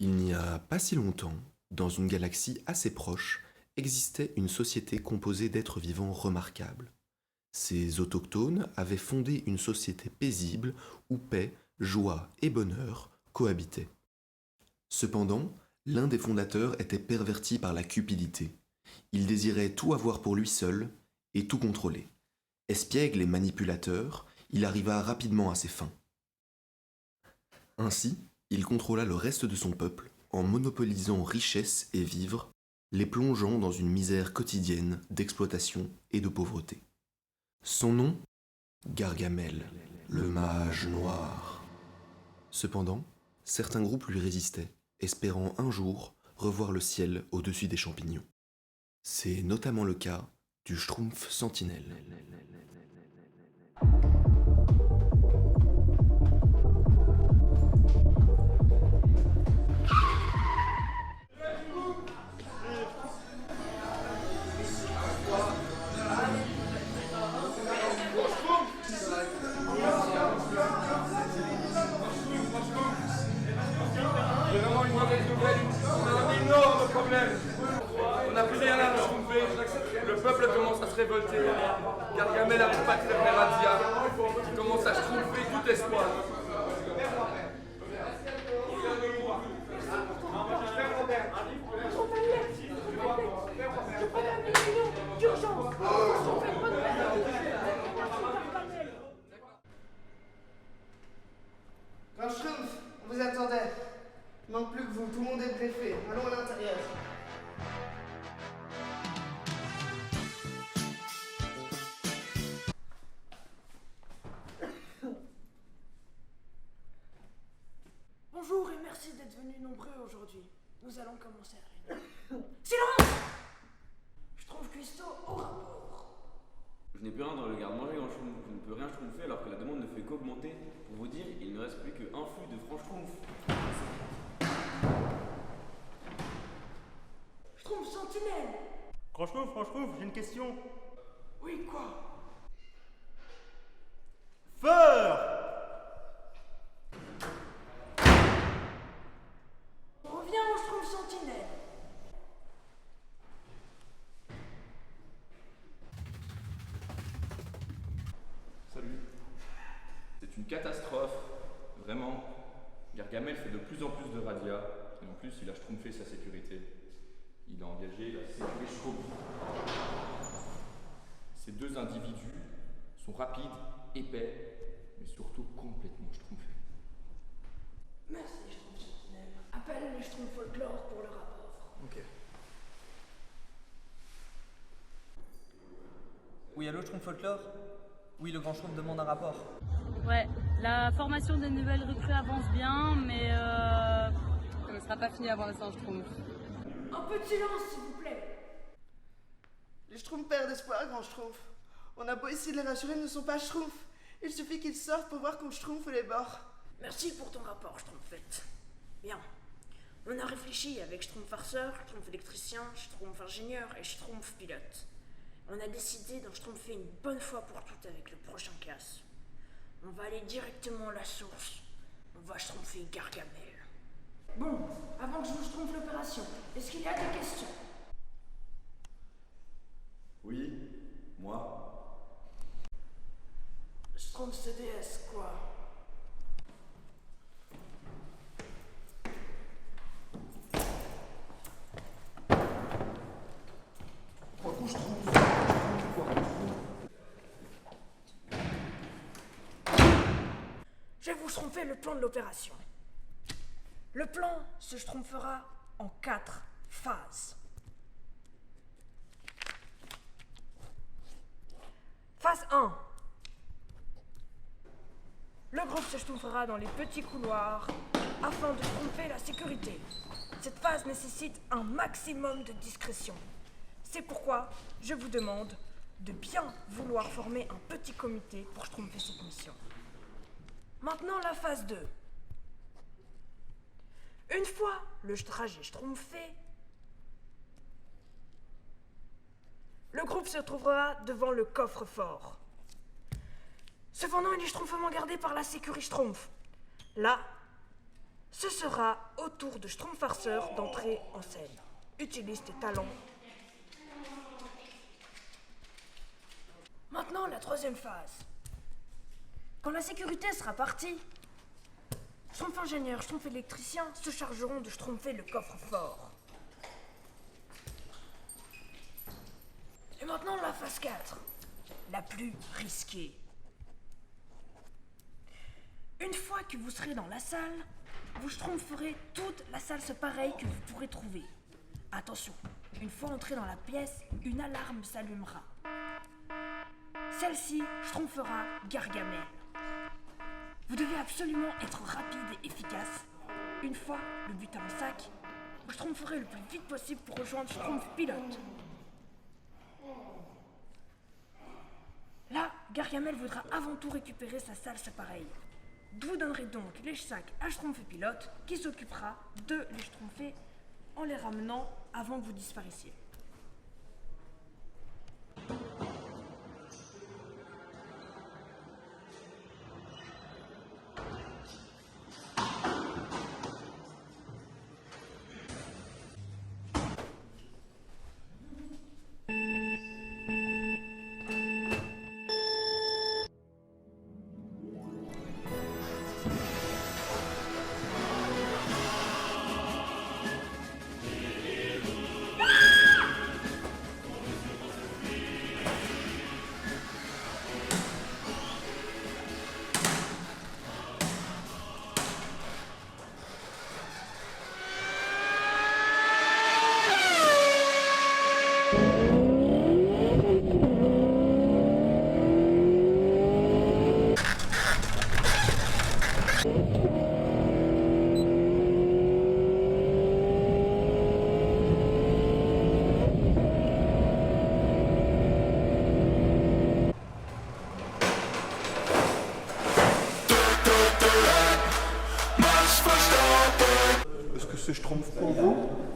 Il n'y a pas si longtemps, dans une galaxie assez proche, existait une société composée d'êtres vivants remarquables. Ces autochtones avaient fondé une société paisible où paix, joie et bonheur cohabitaient. Cependant, l'un des fondateurs était perverti par la cupidité. Il désirait tout avoir pour lui seul et tout contrôler. Espiègle et manipulateur, il arriva rapidement à ses fins. Ainsi, il contrôla le reste de son peuple en monopolisant richesse et vivres, les plongeant dans une misère quotidienne d'exploitation et de pauvreté. Son nom, Gargamel, le mage noir. Cependant, certains groupes lui résistaient, espérant un jour revoir le ciel au-dessus des champignons. C'est notamment le cas du Schtroumpf Sentinelle. J'ai vraiment une mauvaise nouvelle. On a un énorme problème. On n'a plus rien à schtroumpfer. Le peuple commence à se révolter. Gargamel n'arrive pas à faire les razzias. Il commence à schtroumpfer tout espoir. Grand Schtroumpf, on vous attendait. Il manque plus que vous, tout le monde est greffé. Allons à l'intérieur. Bonjour et merci d'être venus nombreux aujourd'hui. Nous allons commencer la réunion. Silence! Je trouve Cuisto au rapport. Je n'ai plus rien dans le garde-manger, grand Schtroumpf. Je ne peux rien schtroumpfer alors que la demande ne fait qu'augmenter. Pour vous dire, il ne reste plus qu'un flux de francs schtroumpfs. Je trouve Sentinelle. Grand Schtroumpf, j'ai une question. Oui, quoi? Feur! On revient au Schtroumpf Sentinelle. Salut. C'est une catastrophe. Vraiment. Gargamel fait de plus en plus de radia. Et en plus, il a schtroumpfé sa sécurité. Il a engagé la sécurité Schtroumpf. Ces deux individus sont rapides, épais, mais surtout complètement schtroumpfés. Merci, Schtroumpf Sentinelle. Appelle les Schtroumpf Folklore pour le rapport. Ok. Oui, allô, Schtroumpf Folklore? Oui, le grand Schtroumpf demande un rapport. Ouais, la formation des nouvelles recrues avance bien, mais elle ne sera pas finie avant la séance Schtroumpf. Un peu de silence, s'il vous plaît. Les Schtroumpfs perdent espoir, Grand Schtroumpf. On a beau essayer de les rassurer, ils ne sont pas Schtroumpfs. Il suffit qu'ils sortent pour voir qu'on Schtroumpf les bords. Merci pour ton rapport, Schtroumpfette. Bien. On a réfléchi avec Schtroumpf farceur, Schtroumpf électricien, Schtroumpf ingénieur et Schtroumpf pilote. On a décidé d'en schtroumpfer une bonne fois pour toutes avec le prochain casse. On va aller directement à la source. On va schtroumpfer Gargamel. Bon, avant que je vous schtroumpfe l'opération, est-ce qu'il y a des questions? Oui, moi. Schtroumpf CDS, quoi? Je vais vous schtroumpfer le plan de l'opération. Le plan se schtroumpfera en 4 phases. Phase 1. Le groupe se schtroumpfera dans les petits couloirs afin de schtroumpfer la sécurité. Cette phase nécessite un maximum de discrétion. C'est pourquoi je vous demande de bien vouloir former un petit comité pour schtroumpfer cette mission. Maintenant la phase 2. Une fois le trajet schtroumpfé, le groupe se trouvera devant le coffre-fort. Cependant, il est schtroumpfement gardé par la sécurité Schtroumpf. Là, Ce sera au tour de Schtroumpf Farceur d'entrer en scène. Utilise tes talents. Maintenant, la troisième phase. Quand la sécurité sera partie, Schtroumpf ingénieur, Schtroumpf électricien se chargeront de schtroumpfer le coffre-fort. Et maintenant, la phase 4, la plus risquée. Une fois que vous serez dans la salle, vous schtroumpferez toute la salle pareille que vous pourrez trouver. Attention, une fois entré dans la pièce, une alarme s'allumera. Celle-ci schtroumpfera Gargamel. Vous devez absolument être rapide et efficace. Une fois le butin en sac, vous schtroumpferez le plus vite possible pour rejoindre Schtroumpf Pilote. Là, Gargamel voudra avant tout récupérer sa salle pareille. Vous donnerez donc les sacs à Schtroumpf Pilote qui s'occupera de les schtroumpfer en les ramenant avant que vous disparaissiez. Est-ce que c'est Schtroumpf pour vous?